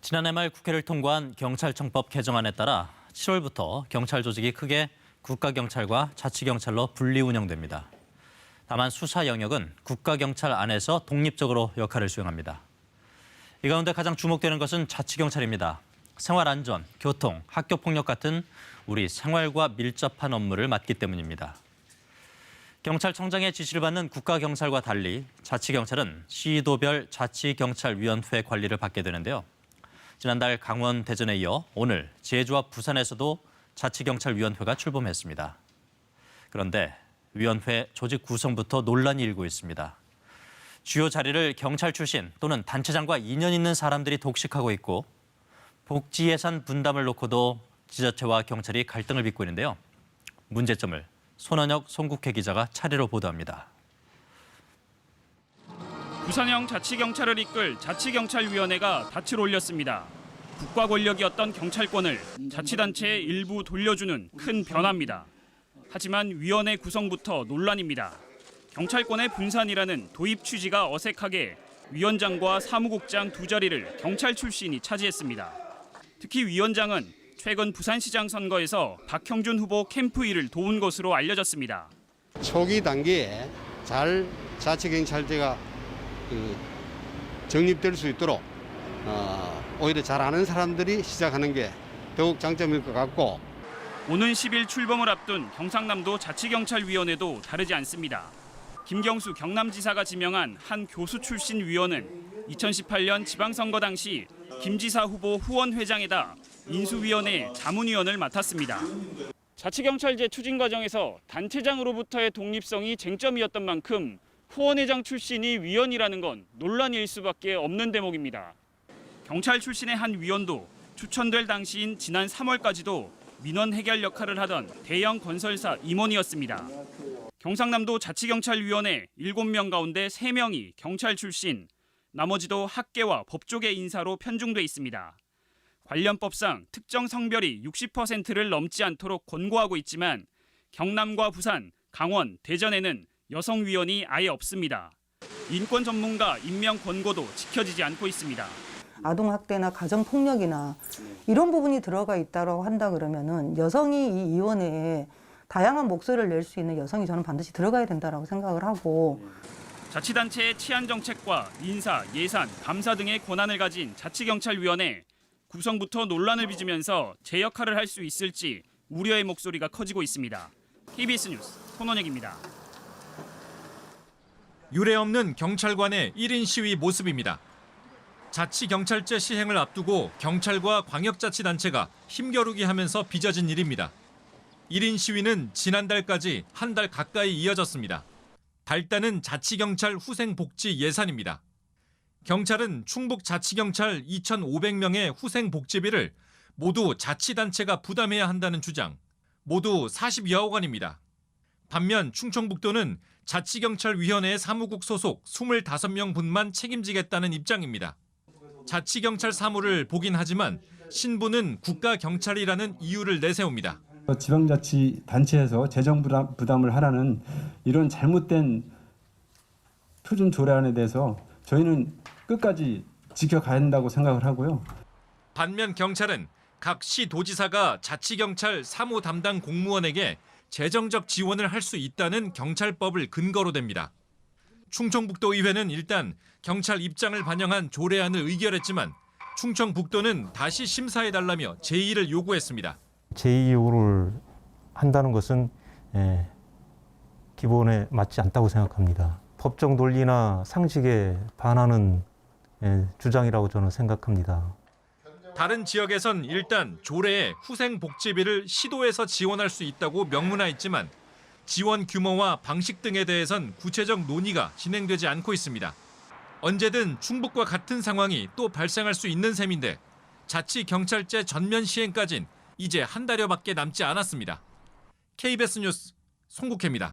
지난해 말 국회를 통과한 경찰청법 개정안에 따라 7월부터 경찰 조직이 크게 국가경찰과 자치경찰로 분리 운영됩니다. 다만 수사 영역은 국가경찰 안에서 독립적으로 역할을 수행합니다. 이 가운데 가장 주목되는 것은 자치경찰입니다. 생활안전, 교통, 학교폭력 같은 우리 생활과 밀접한 업무를 맡기 때문입니다. 경찰청장의 지시를 받는 국가경찰과 달리 자치경찰은 시도별 자치경찰위원회 관리를 받게 되는데요. 지난달 강원, 대전에 이어 오늘 제주와 부산에서도 자치경찰위원회가 출범했습니다. 그런데 위원회 조직 구성부터 논란이 일고 있습니다. 주요 자리를 경찰 출신 또는 단체장과 인연 있는 사람들이 독식하고 있고 복지 예산 분담을 놓고도 지자체와 경찰이 갈등을 빚고 있는데요. 문제점을 손원혁, 송국회 기자가 차례로 보도합니다. 부산형 자치경찰을 이끌 자치경찰위원회가 닻을 올렸습니다. 국가 권력이었던 경찰권을 자치단체에 일부 돌려주는 큰 변화입니다. 하지만 위원회 구성부터 논란입니다. 경찰권의 분산이라는 도입 취지가 어색하게 위원장과 사무국장 두 자리를 경찰 출신이 차지했습니다. 특히 위원장은 최근 부산시장 선거에서 박형준 후보 캠프 일을 도운 것으로 알려졌습니다. 초기 단계에 잘 자치경찰제가 정립될 수 있도록 오히려 잘 아는 사람들이 시작하는 게 더욱 장점일 것 같고. 오는 10일 출범을 앞둔 경상남도 자치경찰위원회도 다르지 않습니다. 김경수 경남지사가 지명한 한 교수 출신 위원은 2018년 지방선거 당시 김 지사 후보 후원회장에다 인수위원회 자문위원을 맡았습니다. 자치경찰제 추진 과정에서 단체장으로부터의 독립성이 쟁점이었던 만큼 후원회장 출신이 위원이라는 건 논란일 수밖에 없는 대목입니다. 경찰 출신의 한 위원도 추천될 당시인 지난 3월까지도 민원 해결 역할을 하던 대형 건설사 임원이었습니다. 경상남도 자치경찰위원회 7명 가운데 3명이 경찰 출신, 나머지도 학계와 법조계 인사로 편중돼 있습니다. 관련 법상 특정 성별이 60%를 넘지 않도록 권고하고 있지만 경남과 부산, 강원, 대전에는 여성 위원이 아예 없습니다. 인권 전문가 임명 권고도 지켜지지 않고 있습니다. 아동학대나 가정폭력이나 이런 부분이 들어가 있다고 한다 그러면은 여성이 이 위원회에 다양한 목소리를 낼 수 있는 여성이 저는 반드시 들어가야 된다고 생각을 하고. 자치단체의 치안 정책과 인사, 예산, 감사 등의 권한을 가진 자치경찰위원회 구성부터 논란을 빚으면서 제 역할을 할 수 있을지 우려의 목소리가 커지고 있습니다. KBS 뉴스 손원혁입니다. 유례없는 경찰관의 1인 시위 모습입니다. 자치경찰제 시행을 앞두고 경찰과 광역자치단체가 힘겨루기 하면서 빚어진 일입니다. 1인 시위는 지난달까지 한 달 가까이 이어졌습니다. 발단은 자치경찰 후생복지 예산입니다. 경찰은 충북 자치경찰 2,500명의 후생복지비를 모두 자치단체가 부담해야 한다는 주장, 모두 40여억 원입니다. 반면 충청북도는 자치경찰위원회 사무국 소속 25명 분만 책임지겠다는 입장입니다. 자치경찰 사무를 보긴 하지만 신부는 국가경찰이라는 이유를 내세웁니다. 지방자치단체에서 재정 부담을 하라는 이런 잘못된 표준 조례안에 대해서 저희는 끝까지 지켜가야 한다고 생각을 하고요. 반면 경찰은 각 시도지사가 자치경찰 사무 담당 공무원에게 재정적 지원을 할 수 있다는 경찰법을 근거로 댑니다. 충청북도 의회는 일단 경찰 입장을 반영한 조례안을 의결했지만 충청북도는 다시 심사해달라며 제의를 요구했습니다. 제의 요구를 한다는 것은 기본에 맞지 않다고 생각합니다. 법적 논리나 상식에 반하는 주장이라고 저는 생각합니다. 다른 지역에선 일단 조례에 후생복지비를 시도에서 지원할 수 있다고 명문화했지만 지원 규모와 방식 등에 대해선 구체적 논의가 진행되지 않고 있습니다. 언제든 충북과 같은 상황이 또 발생할 수 있는 셈인데 자치경찰제 전면 시행까진 이제 한 달여밖에 남지 않았습니다. KBS 뉴스 송국혜입니다.